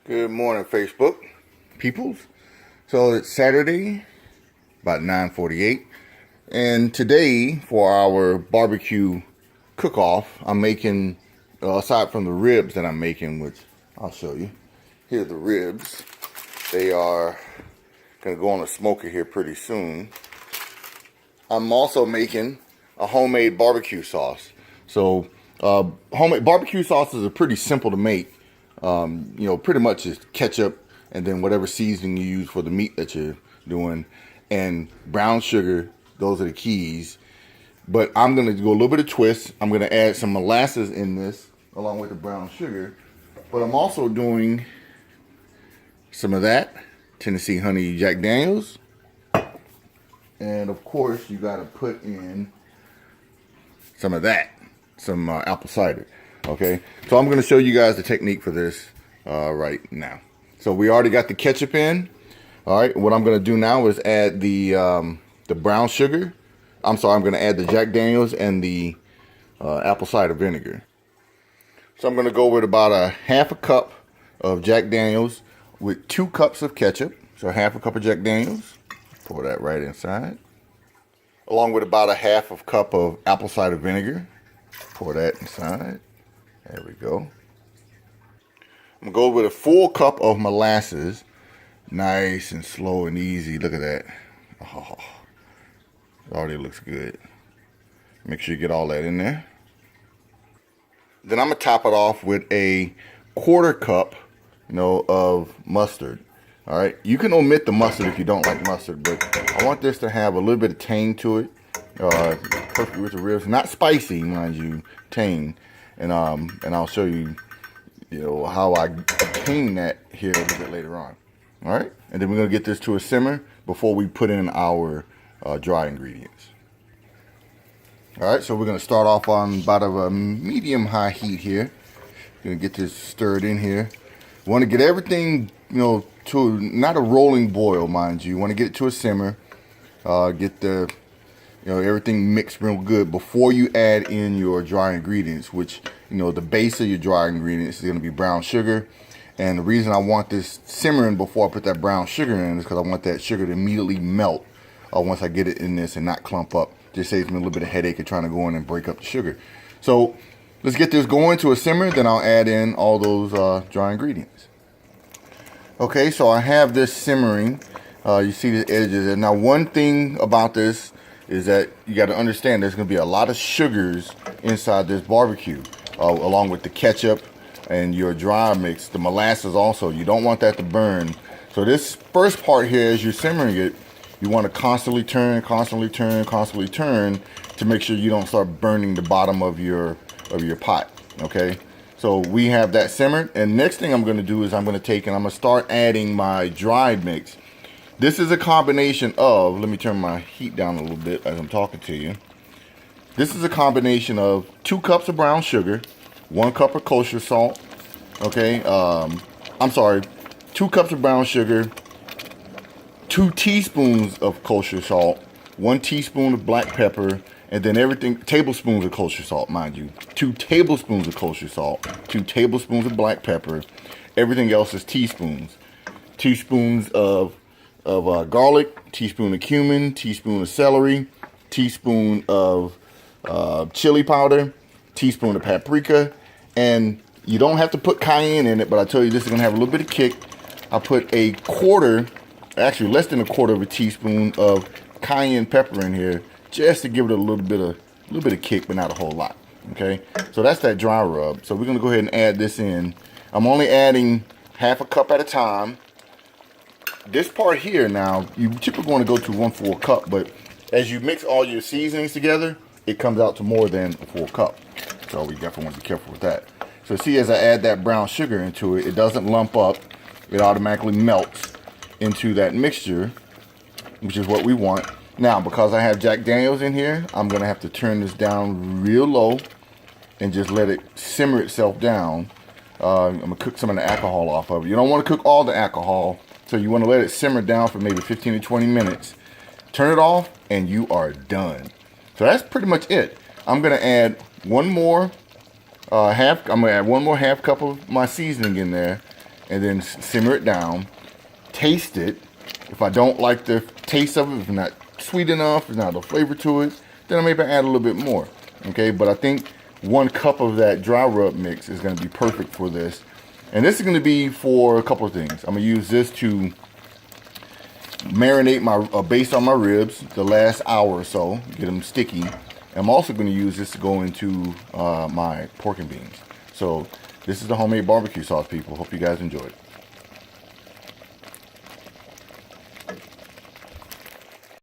Good morning, Facebook peoples. So it's Saturday, about 9:48, and today for our barbecue cook-off, I'm making, aside from the ribs that I'm making, which I'll show you. Here are the ribs. They are gonna go on a smoker here pretty soon. I'm also making a homemade barbecue sauce. So homemade barbecue sauces are pretty simple to make. Pretty much just ketchup and then whatever seasoning you use for the meat that you're doing, and brown sugar. Those are the keys. But I'm going to go a little bit of twist. I'm going to add some molasses in this along with the brown sugar. But I'm also doing some of that Tennessee Honey Jack Daniels. And of course, you got to put in some of that, some apple cider. Okay, so I'm going to show you guys the technique for this right now. So we already got the ketchup in. All right, what I'm going to do now is add the brown sugar. I'm going to add the Jack Daniels and the apple cider vinegar. So I'm going to go with about a half a cup of Jack Daniels with 2 cups of ketchup. So half a cup of Jack Daniels. Pour that right inside. Along with about a half of cup of apple cider vinegar. Pour that inside. There we go. I'm going to go with a full cup of molasses. Nice and slow and easy. Look at that. Oh, it already looks good. Make sure you get all that in there. Then I'm going to top it off with a quarter cup, of mustard. All right. You can omit the mustard if you don't like mustard, but I want this to have a little bit of tang to it. Perfect with the ribs. Not spicy, mind you, tang. And I'll show you, how I obtain that here a little bit later on. All right, and then we're gonna get this to a simmer before we put in our dry ingredients. All right, so we're gonna start off on about a medium-high heat here. Gonna get this stirred in here. Want to get everything, to not a rolling boil, mind you. Want to get it to a simmer. Get the everything mixed real good before you add in your dry ingredients, which, the base of your dry ingredients is going to be brown sugar. And the reason I want this simmering before I put that brown sugar in is because I want that sugar to immediately melt once I get it in this and not clump up. Just saves me a little bit of headache of trying to go in and break up the sugar. So let's get this going to a simmer, then I'll add in all those dry ingredients. Okay, so I have this simmering. You see the edges. And now one thing about this is that you got to understand there's going to be a lot of sugars inside this barbecue, along with the ketchup and your dry mix, the molasses also. You don't want that to burn. So this first part here, as you're simmering it, you want to constantly turn to make sure you don't start burning the bottom of your pot. Okay, so we have that simmered, and next thing I'm going to do is I'm going to take and I'm going to start adding my dried mix. This is a combination of, let me turn my heat down a little bit as I'm talking to you. This is a combination of 2 cups of brown sugar, 1 cup of kosher salt, okay? 2 cups of brown sugar, 2 teaspoons of kosher salt, 1 teaspoon of black pepper, and then everything, tablespoons of kosher salt, mind you. 2 tablespoons of kosher salt, 2 tablespoons of black pepper. Everything else is teaspoons. Teaspoons of garlic, teaspoon of cumin, teaspoon of celery, teaspoon of chili powder, teaspoon of paprika, and you don't have to put cayenne in it, but I tell you this is gonna have a little bit of kick. I put a quarter, actually less than a quarter of a teaspoon of cayenne pepper in here, just to give it a little bit of kick, but not a whole lot. Okay, so that's that dry rub. So we're gonna go ahead and add this in. I'm only adding half a cup at a time. This part here now, you typically want to go to 1/4 cup, but as you mix all your seasonings together, it comes out to more than a full cup. So we definitely want to be careful with that. So see, as I add that brown sugar into it, it doesn't lump up. It automatically melts into that mixture, which is what we want. Now, because I have Jack Daniels in here, I'm going to have to turn this down real low and just let it simmer itself down. I'm going to cook some of the alcohol off of it. You don't want to cook all the alcohol. So you want to let it simmer down for maybe 15 to 20 minutes. Turn it off and you are done. So that's pretty much it. I'm going to add one more half cup of my seasoning in there. and then simmer it down, taste it. If I don't like the taste of it, if it's not sweet enough, there's not enough flavor to it, then I maybe add a little bit more. Okay, but I think 1 cup of that dry rub mix is going to be perfect for this. And this is going to be for a couple of things. I'm going to use this to marinate my based on my ribs the last hour or so, get them sticky. I'm also going to use this to go into my pork and beans. So this is the homemade barbecue sauce, people. Hope you guys enjoy it.